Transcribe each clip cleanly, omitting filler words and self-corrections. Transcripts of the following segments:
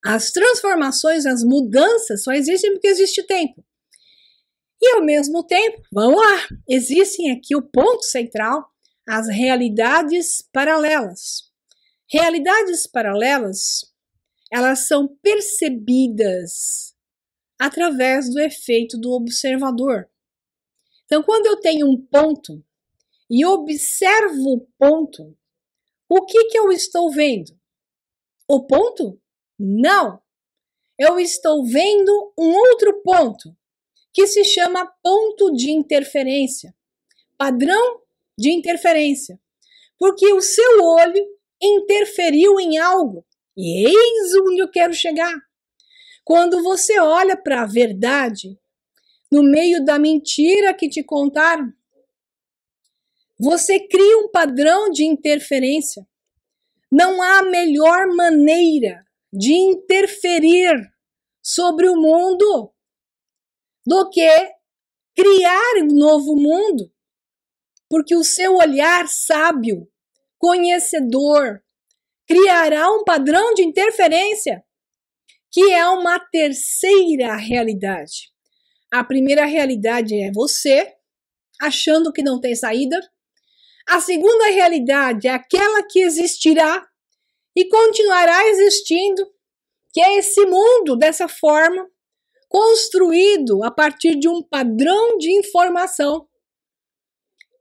As transformações, as mudanças só existem porque existe tempo. E ao mesmo tempo, vamos lá, existem aqui o ponto central, as realidades paralelas. Realidades paralelas, elas são percebidas através do efeito do observador. Então, quando eu tenho um ponto e observo o ponto, o que eu estou vendo? O ponto? Não. Eu estou vendo um outro ponto, que se chama ponto de interferência, padrão de interferência, porque o seu olho interferiu em algo. E eis onde eu quero chegar. Quando você olha para a verdade, no meio da mentira que te contaram, você cria um padrão de interferência. Não há melhor maneira de interferir sobre o mundo do que criar um novo mundo, porque o seu olhar sábio, conhecedor, criará um padrão de interferência que é uma terceira realidade. A primeira realidade é você achando que não tem saída. A segunda realidade é aquela que existirá e continuará existindo, que é esse mundo dessa forma, construído a partir de um padrão de informação.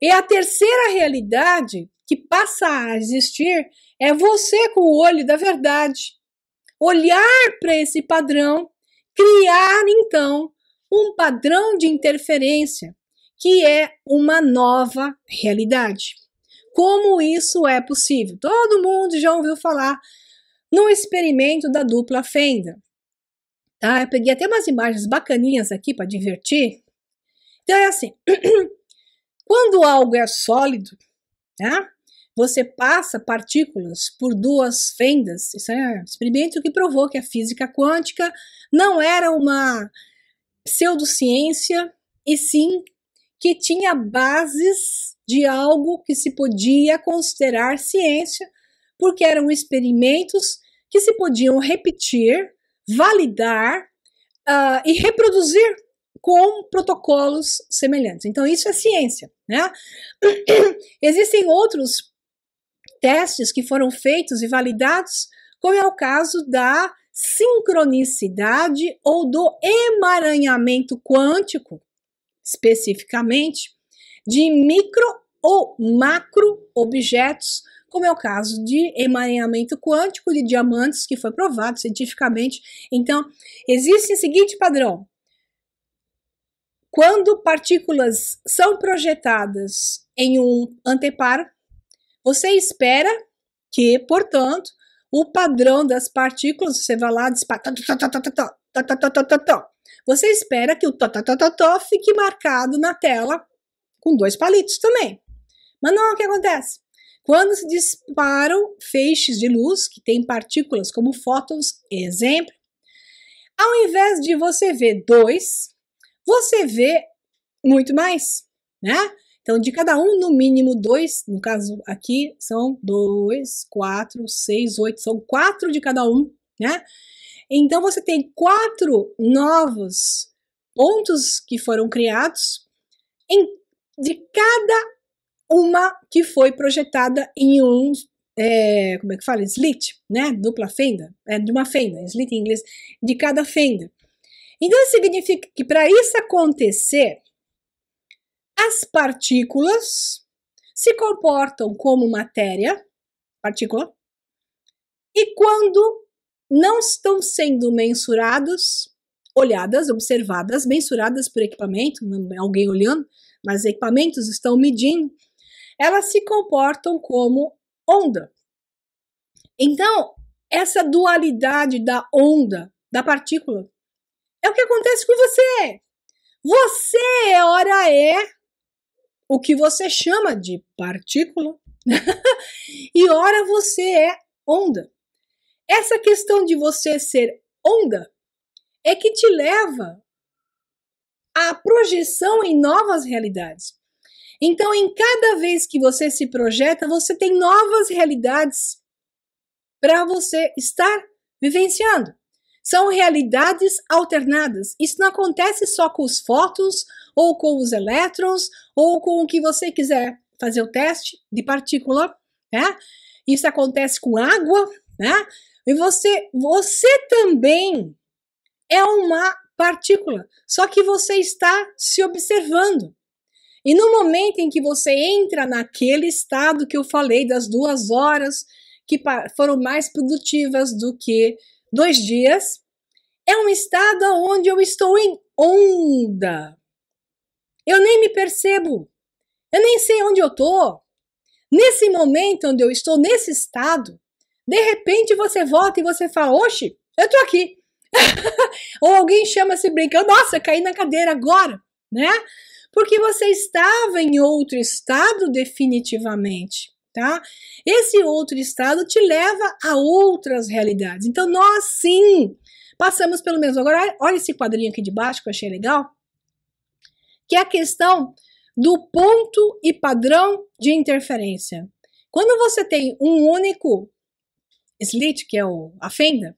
E a terceira realidade que passa a existir é você com o olho da verdade. Olhar para esse padrão, criar então um padrão de interferência, que é uma nova realidade. Como isso é possível? Todo mundo já ouviu falar no experimento da dupla fenda. Tá? Eu peguei até umas imagens bacaninhas aqui para divertir. Então é assim, quando algo é sólido, né, você passa partículas por duas fendas. Isso é um experimento que provou que a física quântica não era uma pseudociência, e sim que tinha bases de algo que se podia considerar ciência, porque eram experimentos que se podiam repetir, validar e reproduzir com protocolos semelhantes. Então, isso é ciência, né? Existem outros testes que foram feitos e validados, como é o caso da sincronicidade ou do emaranhamento quântico, especificamente, de micro ou macro objetos, como é o caso de emaranhamento quântico de diamantes, que foi provado cientificamente. Então, existe o seguinte padrão: quando partículas são projetadas em um anteparo, você espera que, portanto, o padrão das partículas, você vai lá, dispara, você espera que o fique marcado na tela com dois palitos também. Mas não, o que acontece? Quando se disparam feixes de luz, que tem partículas como fótons, exemplo, ao invés de você ver dois, você vê muito mais, né? Então, de cada um, no mínimo dois, no caso aqui, são 2, 4, 6, 8, são 4 de cada um, né? Então, você tem 4 novos pontos que foram criados de cada uma que foi projetada em um, como é que fala? Slit, né? Dupla fenda, de uma fenda, slit em inglês, de cada fenda. Então, isso significa que para isso acontecer, as partículas se comportam como matéria, partícula, e quando não estão sendo mensuradas, olhadas, observadas, mensuradas por equipamento, não é alguém olhando, mas equipamentos estão medindo, elas se comportam como onda. Então, essa dualidade da onda, da partícula, é o que acontece com você. Você, ora, é o que você chama de partícula, e ora você é onda. Essa questão de você ser onda é que te leva à projeção em novas realidades. Então, em cada vez que você se projeta, você tem novas realidades para você estar vivenciando. São realidades alternadas. Isso não acontece só com os fótons, ou com os elétrons, ou com o que você quiser fazer o teste de partícula, né? Isso acontece com água, né? E você também é uma partícula, só que você está se observando. E no momento em que você entra naquele estado que eu falei das 2 horas, que foram mais produtivas do que 2 dias, é um estado onde eu estou em onda. Eu nem me percebo, eu nem sei onde eu estou. Nesse momento onde eu estou nesse estado, de repente você volta e você fala, oxe, eu estou aqui. Ou alguém chama se brincando, nossa, caí na cadeira agora, né? Porque você estava em outro estado definitivamente, tá? Esse outro estado te leva a outras realidades. Então, nós sim passamos pelo mesmo. Agora, olha esse quadrinho aqui de baixo que eu achei legal, que é a questão do ponto e padrão de interferência. Quando você tem um único slit, que é a fenda,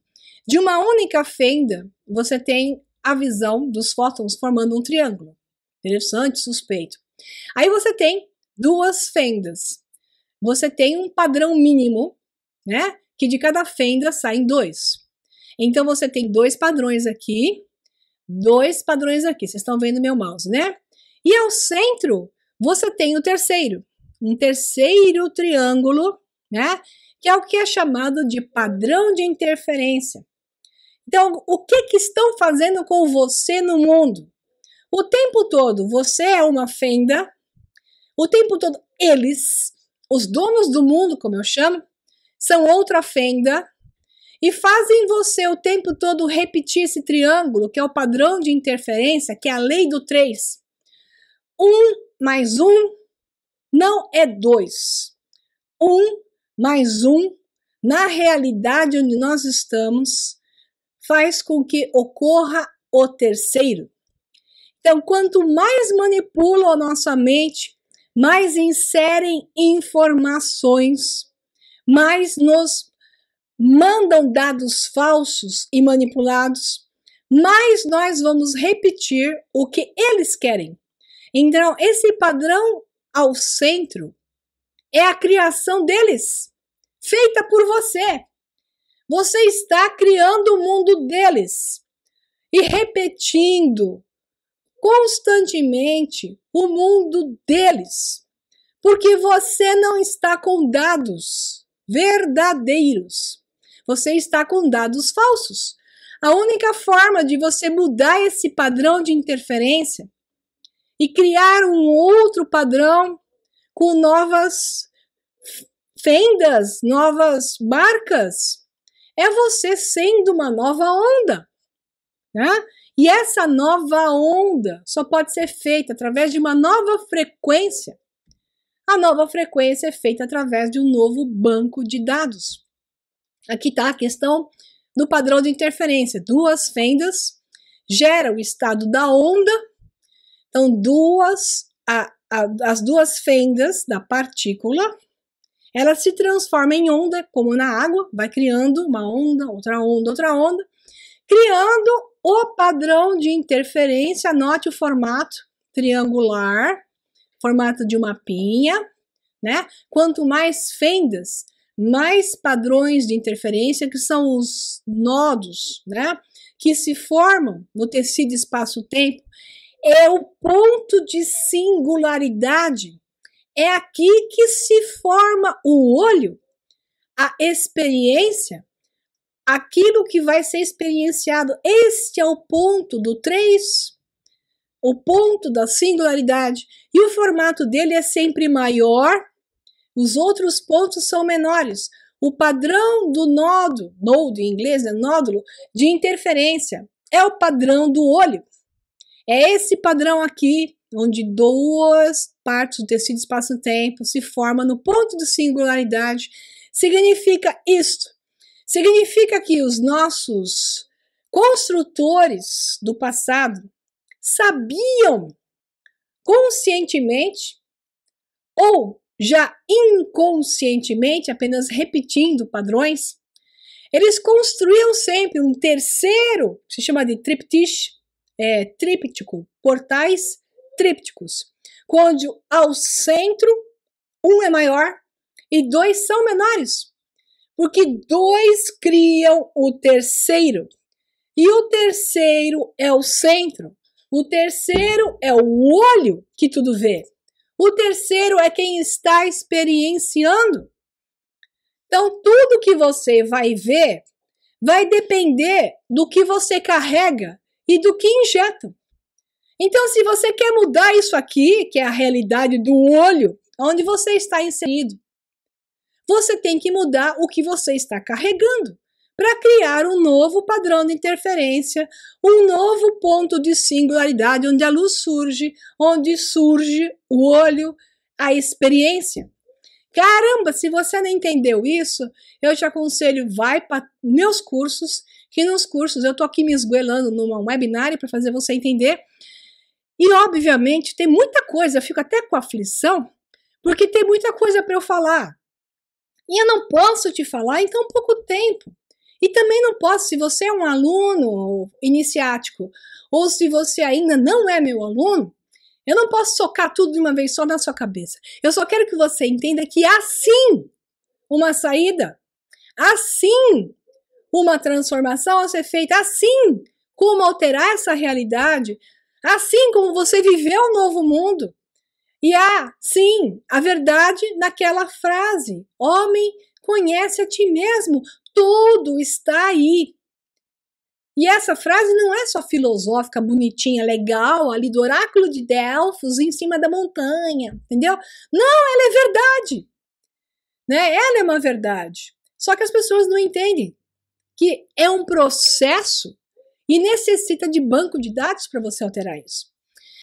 de uma única fenda, você tem a visão dos fótons formando um triângulo. Interessante, suspeito. Aí você tem 2 fendas. Você tem um padrão mínimo, né? Que de cada fenda saem 2. Então você tem 2 padrões aqui, 2 padrões aqui. Vocês estão vendo meu mouse, né? E ao centro, você tem o terceiro. Um terceiro triângulo, né? Que é o que é chamado de padrão de interferência. Então, o que estão fazendo com você no mundo? O tempo todo você é uma fenda, o tempo todo eles, os donos do mundo, como eu chamo, são outra fenda e fazem você o tempo todo repetir esse triângulo, que é o padrão de interferência, que é a lei do 3. 1 mais 1 não é 2. 1 mais 1, na realidade onde nós estamos, faz com que ocorra o terceiro. Então, quanto mais manipulam a nossa mente, mais inserem informações, mais nos mandam dados falsos e manipulados, mais nós vamos repetir o que eles querem. Então, esse padrão ao centro é a criação deles, feita por você. Você está criando o mundo deles e repetindo constantemente o mundo deles, porque você não está com dados verdadeiros, você está com dados falsos. A única forma de você mudar esse padrão de interferência e criar um outro padrão com novas fendas, novas marcas, é você sendo uma nova onda, né? E essa nova onda só pode ser feita através de uma nova frequência. A nova frequência é feita através de um novo banco de dados. Aqui está a questão do padrão de interferência. 2 fendas geram o estado da onda. Então, as 2 fendas da partícula, ela se transforma em onda, como na água, vai criando uma onda, outra onda, criando o padrão de interferência. Anote o formato triangular, formato de uma pinha, né? Quanto mais fendas, mais padrões de interferência, que são os nodos, né? Que se formam no tecido espaço-tempo. É o ponto de singularidade. É aqui que se forma o olho, a experiência, aquilo que vai ser experienciado. Este é o ponto do 3, o ponto da singularidade. E o formato dele é sempre maior, os outros pontos são menores. O padrão do node em inglês é nódulo, de interferência, é o padrão do olho. É esse padrão aqui, onde 2 partes do tecido espaço-tempo se formam no ponto de singularidade. Significa isto. Significa que os nossos construtores do passado sabiam conscientemente ou já inconscientemente, apenas repetindo padrões, Eles construíam sempre um terceiro, se chama de tríptico, portais trípticos, onde ao centro um é maior e dois são menores, porque dois criam o terceiro, e o terceiro é o centro, o terceiro é o olho que tudo vê, o terceiro é quem está experienciando. Então, tudo que você vai ver vai depender do que você carrega e do que injeta. Então, se você quer mudar isso aqui, que é a realidade do olho, onde você está inserido, você tem que mudar o que você está carregando para criar um novo padrão de interferência, um novo ponto de singularidade onde a luz surge, onde surge o olho, a experiência. Caramba, se você não entendeu isso, eu te aconselho, vai para meus cursos, que nos cursos eu tô aqui me esgoelando numa webinária para fazer você entender. E obviamente tem muita coisa, eu fico até com aflição, porque tem muita coisa para eu falar. E eu não posso te falar em tão pouco tempo. E também não posso, se você é um aluno iniciático, ou se você ainda não é meu aluno, eu não posso socar tudo de uma vez só na sua cabeça. Eu só quero que você entenda que há sim uma saída, há sim uma transformação a ser feita, há sim como alterar essa realidade, assim como você viveu um novo mundo. E há, sim, a verdade naquela frase: homem, conhece a ti mesmo, tudo está aí. E essa frase não é só filosófica, bonitinha, legal, ali do oráculo de Delfos, em cima da montanha, entendeu? Não, ela é verdade, né? Ela é uma verdade. Só que as pessoas não entendem que é um processo e necessita de banco de dados para você alterar isso.